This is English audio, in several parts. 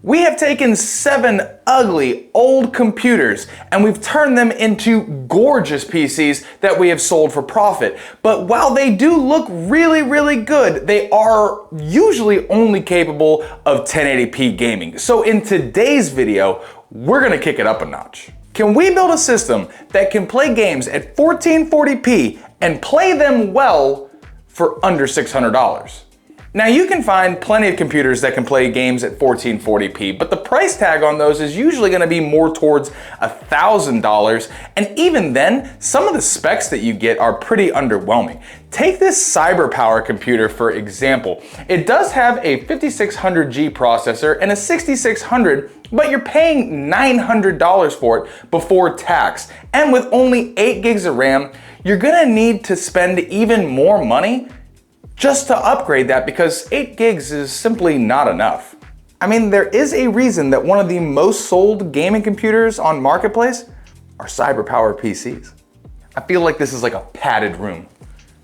We have taken 7 ugly old computers and we've turned them into gorgeous PCs that we have sold for profit. But while they do look really good, they are usually only capable of 1080p gaming. So in today's video, we're gonna kick it up a notch. Can we build a system that can play games at 1440p and play them well for under $600? Now you can find plenty of computers that can play games at 1440p, but the price tag on those is usually going to be more towards $1,000, and even then, some of the specs that you get are pretty underwhelming. Take this CyberPower computer for example. It does have a 5600G processor and a 6600, but you're paying $900 for it before tax. And with only 8 gigs of RAM, you're gonna need to spend even more money just to upgrade that because 8 gigs is simply not enough. I mean, there is a reason that one of the most sold gaming computers on Marketplace are CyberPower PCs. I feel like this is like a padded room.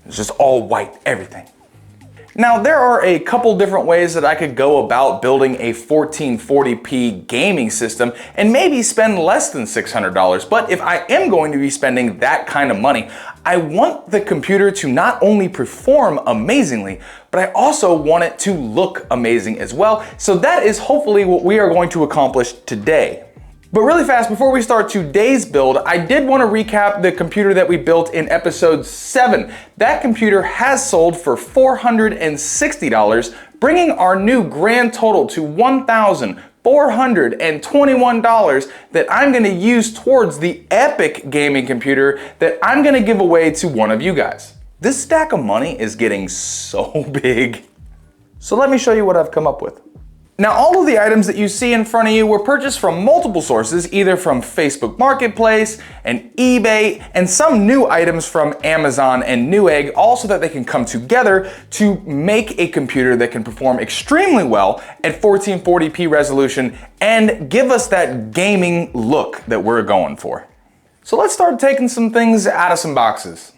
It's just all white, everything. Now, there are a couple different ways that I could go about building a 1440p gaming system and maybe spend less than $600. But if I am going to be spending that kind of money, I want the computer to not only perform amazingly, but I also want it to look amazing as well. So that is hopefully what we are going to accomplish today. But really fast, before we start today's build, I did want to recap the computer that we built in episode 7. That computer has sold for $460, bringing our new grand total to $1,421 that I'm going to use towards the epic gaming computer that I'm going to give away to one of you guys. This stack of money is getting so big. So let me show you what I've come up with. Now, all of the items that you see in front of you were purchased from multiple sources, either from Facebook Marketplace and eBay, and some new items from Amazon and Newegg, all so that they can come together to make a computer that can perform extremely well at 1440p resolution and give us that gaming look that we're going for. So let's start taking some things out of some boxes.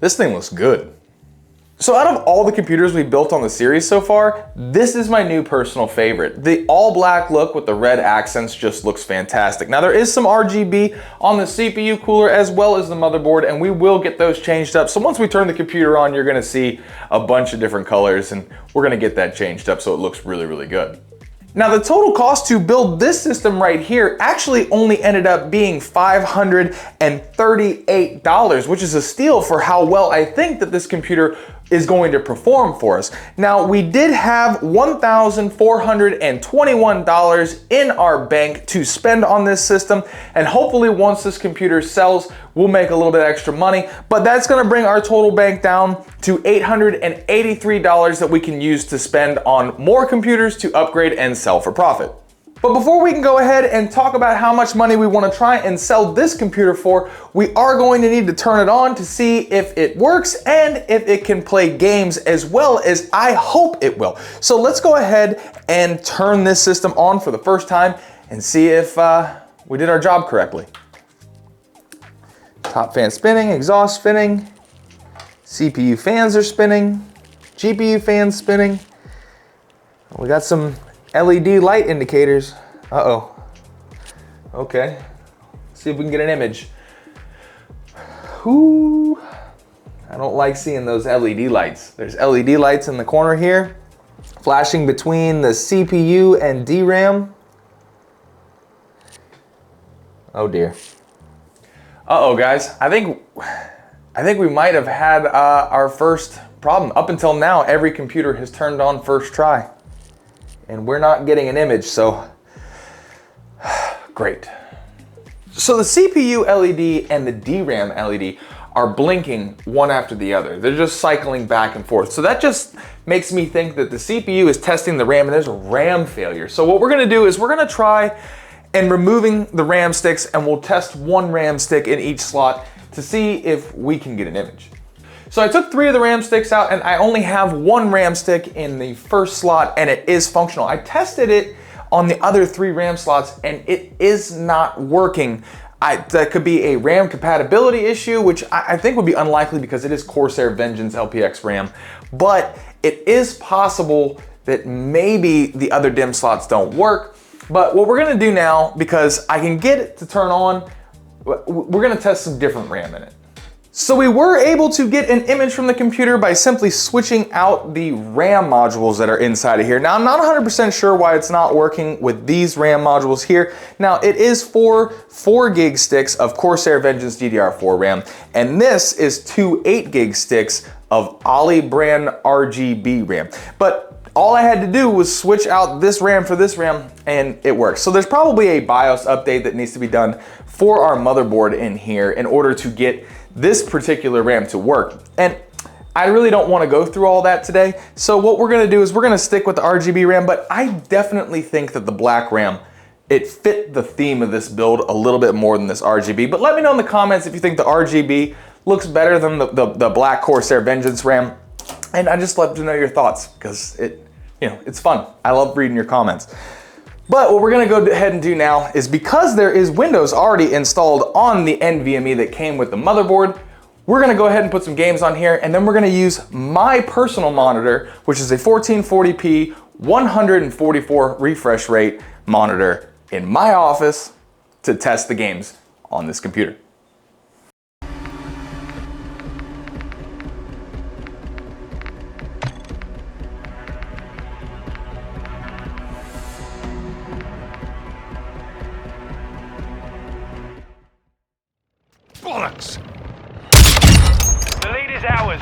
This thing looks good. So out of all the computers we built on the series so far, this is my new personal favorite. The all black look with the red accents just looks fantastic. Now there is some RGB on the CPU cooler as well as the motherboard, and we will get those changed up. So once we turn the computer on, you're gonna see a bunch of different colors, and we're gonna get that changed up so it looks really, really good. Now the total cost to build this system right here actually only ended up being $538, which is a steal for how well I think that this computer is going to perform for us. Now we did have $1,421 in our bank to spend on this system, and hopefully once this computer sells, we'll make a little bit extra money, but that's gonna bring our total bank down to $883 that we can use to spend on more computers to upgrade and sell for profit. But before we can go ahead and talk about how much money we want to try and sell this computer for, we are going to need to turn it on to see if it works and if it can play games as well as I hope it will. So let's go ahead and turn this system on for the first time and see if we did our job correctly. Top fan spinning, exhaust spinning, CPU fans are spinning, GPU fans spinning. We got some LED light indicators. Uh-oh. Okay. See if we can get an image. Ooh. I don't like seeing those LED lights. There's LED lights in the corner here, flashing between the CPU and DRAM. Oh dear. Uh-oh, guys. I think we might have had our first problem. Up until now, every computer has turned on first try, and we're not getting an image, so great. So the CPU LED and the DRAM LED are blinking one after the other. They're just cycling back and forth. So that just makes me think that the CPU is testing the RAM and there's a RAM failure. So what we're gonna do is we're gonna try and removing the RAM sticks, and we'll test one RAM stick in each slot to see if we can get an image. So I took 3 of the RAM sticks out, and I only have 1 RAM stick in the first slot, and it is functional. I tested it on the other 3 RAM slots, and it is not working. That could be a RAM compatibility issue, which I think would be unlikely because it is Corsair Vengeance LPX RAM, but it is possible that maybe the other DIMM slots don't work. But what we're gonna do now, because I can get it to turn on, we're gonna test some different RAM in it. So we were able to get an image from the computer by simply switching out the RAM modules that are inside of here. Now I'm not 100% sure why it's not working with these RAM modules here. Now it is for 4 gig sticks of Corsair Vengeance DDR4 RAM, and this is 2 8 gig sticks of Ali brand RGB RAM. But all I had to do was switch out this RAM for this RAM, and it works. So there's probably a BIOS update that needs to be done for our motherboard in here in order to get this particular RAM to work. And I really don't want to go through all that today. So what we're going to do is we're going to stick with the RGB RAM, but I definitely think that the black RAM, it fit the theme of this build a little bit more than this RGB. But let me know in the comments if you think the RGB looks better than the black Corsair Vengeance RAM. And I just love to know your thoughts, because it's fun. I love reading your comments. But what we're gonna go ahead and do now is, because there is Windows already installed on the NVMe that came with the motherboard, we're gonna go ahead and put some games on here, and then we're gonna use my personal monitor, which is a 1440p 144 refresh rate monitor in my office, to test the games on this computer. Bollocks! The lead is ours.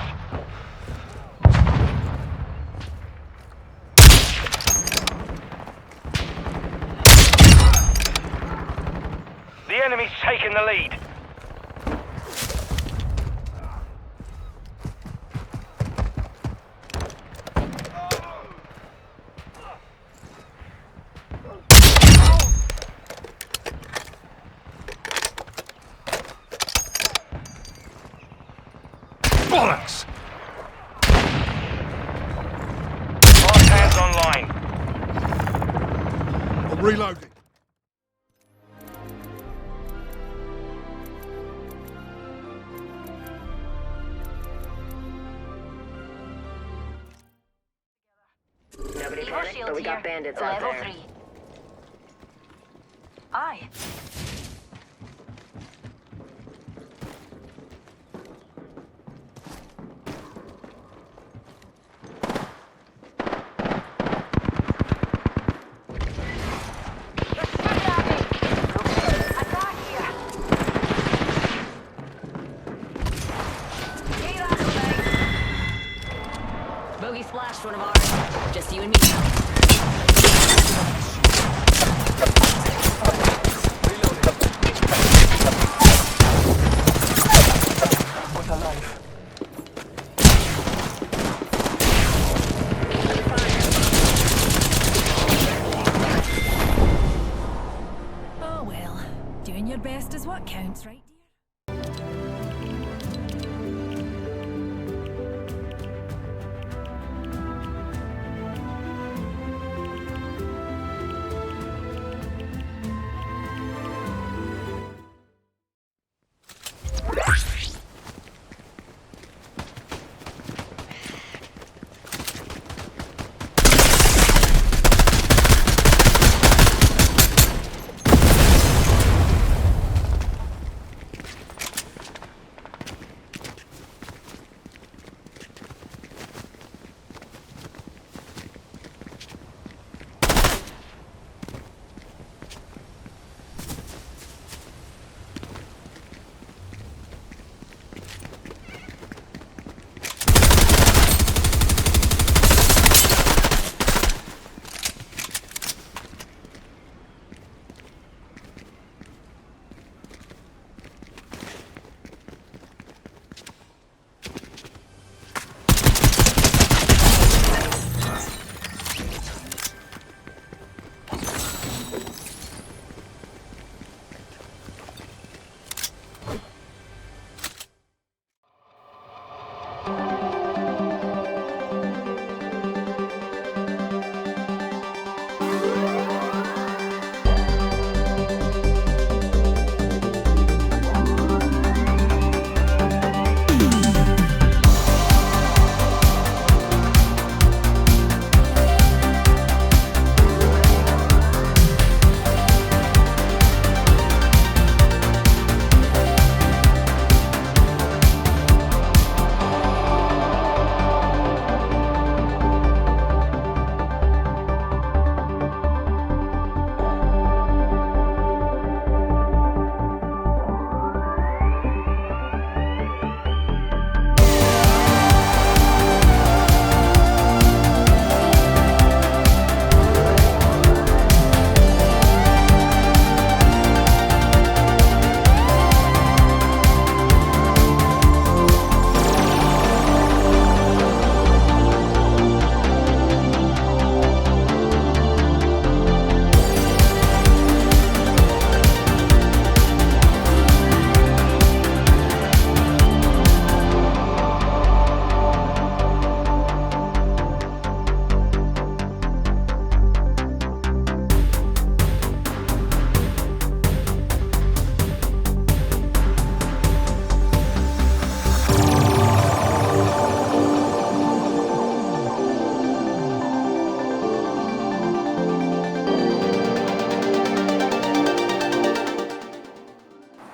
The enemy's taken the lead. Bollocks! Fast hands online. I'm reloading. Reaver panic, shield but we here. got bandits out Level there. 3. Aye. Bogey splashed one of ours. Just you and me now. What's alive? Oh well, doing your best is what counts, right, dear?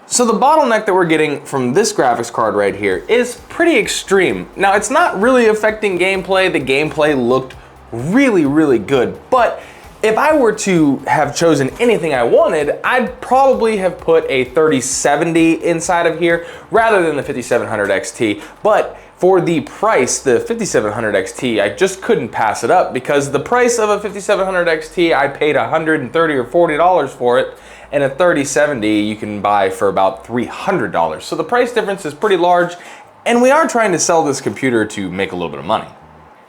So the bottleneck that we're getting from this graphics card right here is pretty extreme. Now it's not really affecting gameplay. The gameplay looked really, really good, but if I were to have chosen anything I wanted, I'd probably have put a 3070 inside of here rather than the 5700 XT. But for the price, the 5700 XT, I just couldn't pass it up because the price of a 5700 XT, I paid $130 or $40 for it, and a 3070 you can buy for about $300. So the price difference is pretty large, and we are trying to sell this computer to make a little bit of money.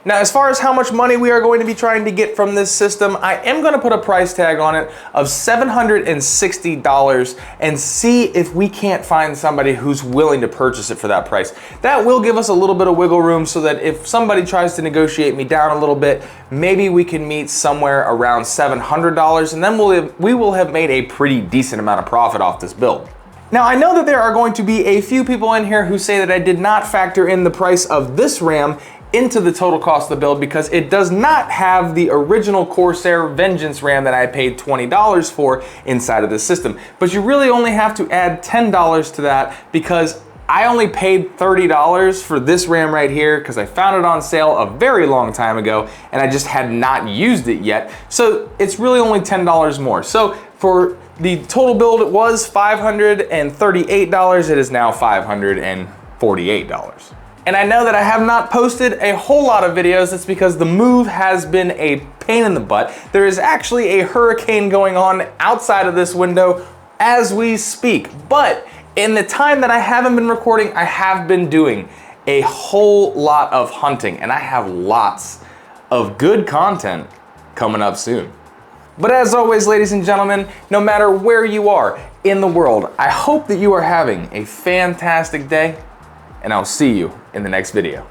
Now, as far as how much money we are going to be trying to get from this system, I am going to put a price tag on it of $760 and see if we can't find somebody who's willing to purchase it for that price. That will give us a little bit of wiggle room so that if somebody tries to negotiate me down a little bit, maybe we can meet somewhere around $700, and then we will have made a pretty decent amount of profit off this build. Now, I know that there are going to be a few people in here who say that I did not factor in the price of this RAM into the total cost of the build because it does not have the original Corsair Vengeance RAM that I paid $20 for inside of this system. But you really only have to add $10 to that because I only paid $30 for this RAM right here because I found it on sale a very long time ago and I just had not used it yet. So it's really only $10 more. So for the total build, it was $538. It is now $548. And I know that I have not posted a whole lot of videos. That's because the move has been a pain in the butt. There is actually a hurricane going on outside of this window as we speak. But in the time that I haven't been recording, I have been doing a whole lot of hunting, and I have lots of good content coming up soon. But as always, ladies and gentlemen, no matter where you are in the world, I hope that you are having a fantastic day, and I'll see you in the next video.